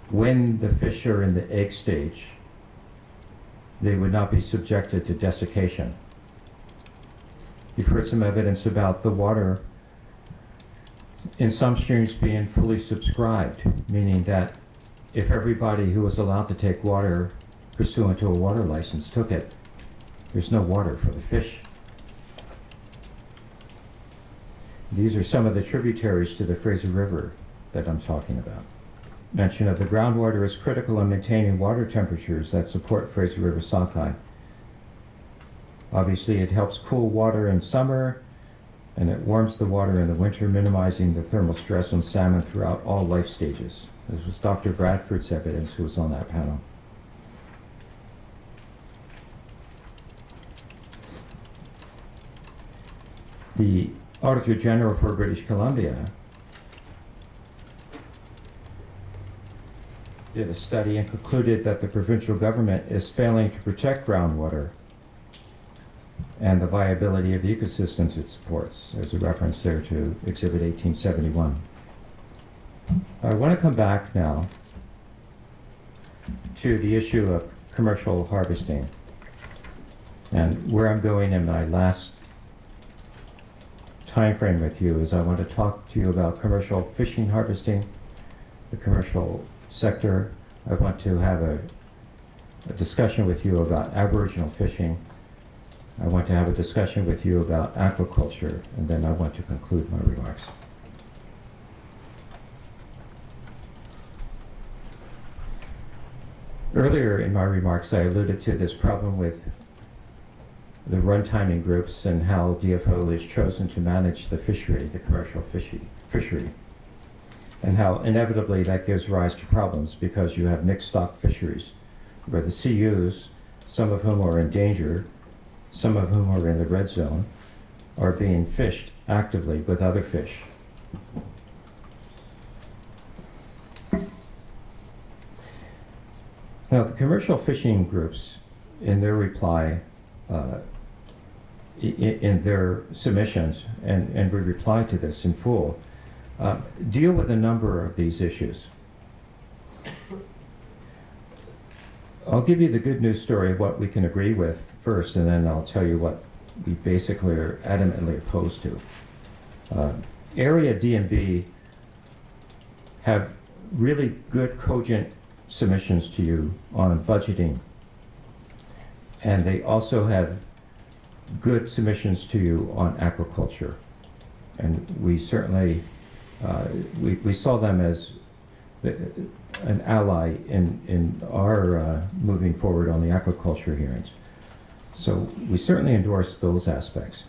when the fish are in the egg stage, they would not be subjected to desiccation. You've heard some evidence about the water in some streams being fully subscribed, meaning that if everybody who was allowed to take water pursuant to a water license took it, there's no water for the fish. These are some of the tributaries to the Fraser River that I'm talking about. Mention of the groundwater is critical in maintaining water temperatures that support Fraser River sockeye. Obviously, it helps cool water in summer, and it warms the water in the winter, minimizing the thermal stress on salmon throughout all life stages. This was Dr. Bradford's evidence, who was on that panel. The Auditor General for British Columbia did a study and concluded that the provincial government is failing to protect groundwater and the viability of ecosystems it supports. There's a reference there to Exhibit 1871. I want to come back now to the issue of commercial harvesting. And where I'm going in my last time frame with you is I want to talk to you about commercial fishing harvesting, the commercial sector. I want to have a discussion with you about Aboriginal fishing. I want to have a discussion with you about aquaculture, and then I want to conclude my remarks. Earlier in my remarks, I alluded to this problem with the run-timing groups and how DFO is chosen to manage the fishery, the commercial fishery, and how inevitably that gives rise to problems because you have mixed stock fisheries where the CUs, some of whom are in danger, some of whom are in the red zone, are being fished actively with other fish. Now, the commercial fishing groups, in their reply, in their submissions, and we reply to this in full, deal with a number of these issues. I'll give you the good news story of what we can agree with first, and then I'll tell you what we basically are adamantly opposed to. Area D and B have really good, cogent submissions to you on budgeting, and they also have good submissions to you on aquaculture. And we certainly, we saw them as an ally in our moving forward on the aquaculture hearings. So we certainly endorse those aspects.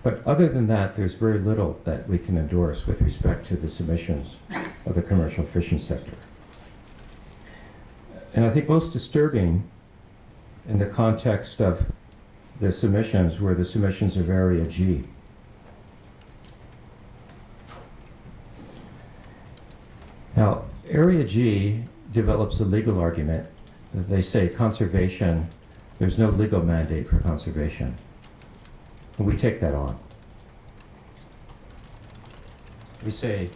But other than that, there's very little that we can endorse with respect to the submissions of the commercial fishing sector. And I think most disturbing in the context of the submissions were the submissions of Area G. Now, Area G develops a legal argument. They say conservation, there's no legal mandate for conservation. And we take that on. We say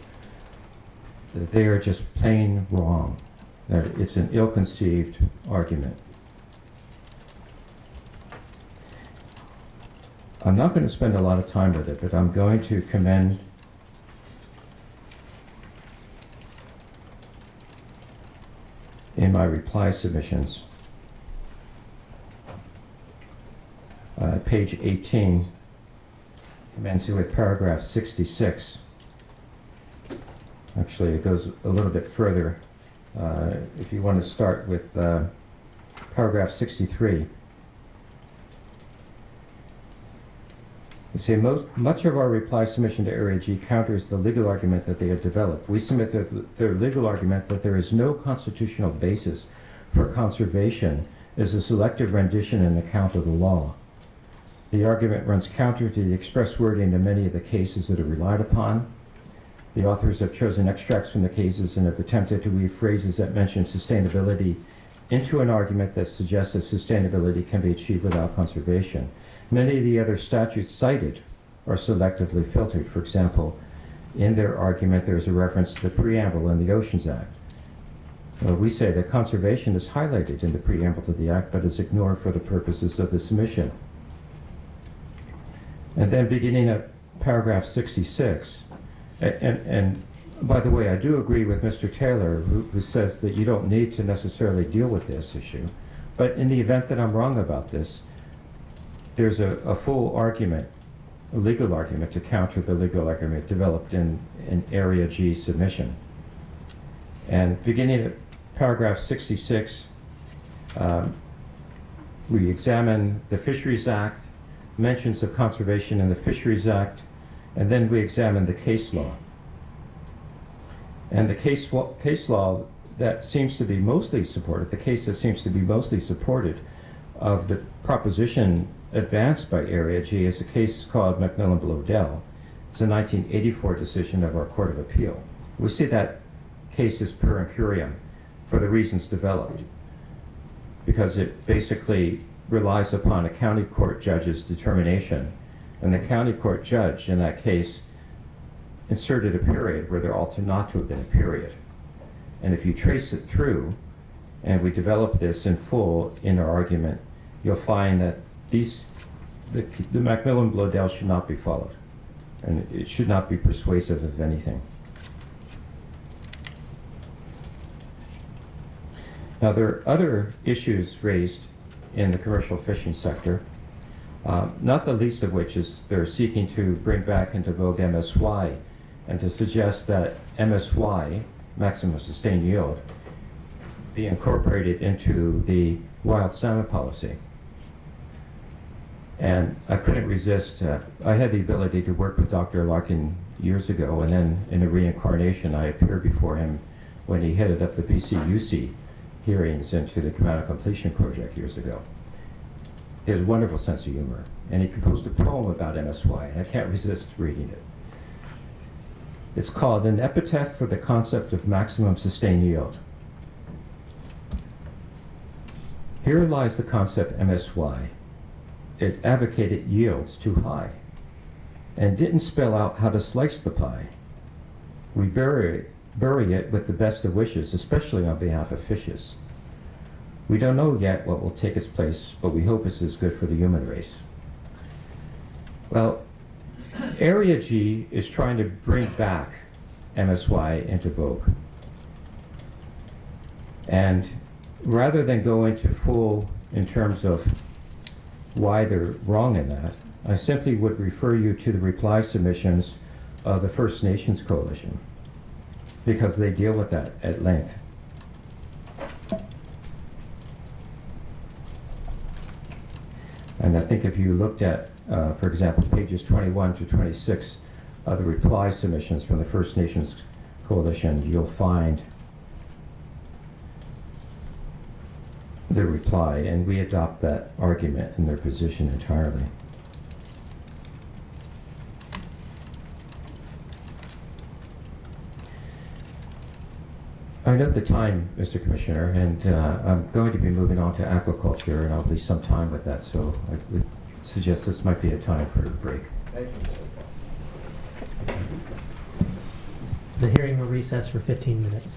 that they are just plain wrong, that it's an ill-conceived argument. I'm not going to spend a lot of time with it, but I'm going to commend in my reply submissions, page 18, commencing with paragraph 66. Actually, it goes a little bit further. If you want to start with paragraph 63. We say much of our reply submission to Area G counters the legal argument that they have developed. We submit their legal argument that there is no constitutional basis for conservation is a selective rendition and account of the law. The argument runs counter to the express wording in many of the cases that are relied upon. The authors have chosen extracts from the cases and have attempted to weave phrases that mention sustainability into an argument that suggests that sustainability can be achieved without conservation. Many of the other statutes cited are selectively filtered. For example, in their argument, there's a reference to the preamble in the Oceans Act. We say that conservation is highlighted in the preamble to the Act, but is ignored for the purposes of the submission. And then beginning at paragraph 66, and by the way, I do agree with Mr. Taylor, who says that you don't need to necessarily deal with this issue. But in the event that I'm wrong about this, there's a full argument, a legal argument to counter the legal argument developed in Area G submission. And beginning at paragraph 66, we examine the Fisheries Act, mentions of conservation in the Fisheries Act, and then we examine the case law. And the case law that seems to be mostly supported, the case that seems to be mostly supported of the proposition advanced by Area G is a case called McMillan-Blodell. It's a 1984 decision of our Court of Appeal. We see that case is per incuriam for the reasons developed, because it basically relies upon a county court judge's determination, and the county court judge in that case inserted a period where there ought to not to have been a period. And if you trace it through, and we develop this in full in our argument, you'll find that the Macmillan-Bloedel should not be followed, and it should not be persuasive of anything. Now, there are other issues raised in the commercial fishing sector, not the least of which is they're seeking to bring back into vogue MSY and to suggest that MSY, maximum sustained yield, be incorporated into the wild salmon policy. And I couldn't resist. I had the ability to work with Dr. Larkin years ago, and then in a reincarnation, I appeared before him when he headed up the BCUC hearings into the Command Completion Project years ago. He has a wonderful sense of humor, and he composed a poem about MSY, and I can't resist reading it. It's called An Epitaph for the Concept of Maximum Sustained Yield. Here lies the concept MSY. It advocated yields too high and didn't spell out how to slice the pie. We bury it with the best of wishes, especially on behalf of fishes. We don't know yet what will take its place, but we hope it's as good for the human race. Well, Area G is trying to bring back MSY into vogue. And rather than go into full in terms of why they're wrong in that, I simply would refer you to the reply submissions of the First Nations Coalition, because they deal with that at length. And I think if you looked at, for example, pages 21 to 26 of the reply submissions from the First Nations Coalition, you'll find the reply, and we adopt that argument and their position entirely. I note the time, Mr. Commissioner, and I'm going to be moving on to aquaculture, and I'll leave some time with that, so I would suggest this might be a time for a break. Thank you, Mr. The hearing will recess for 15 minutes.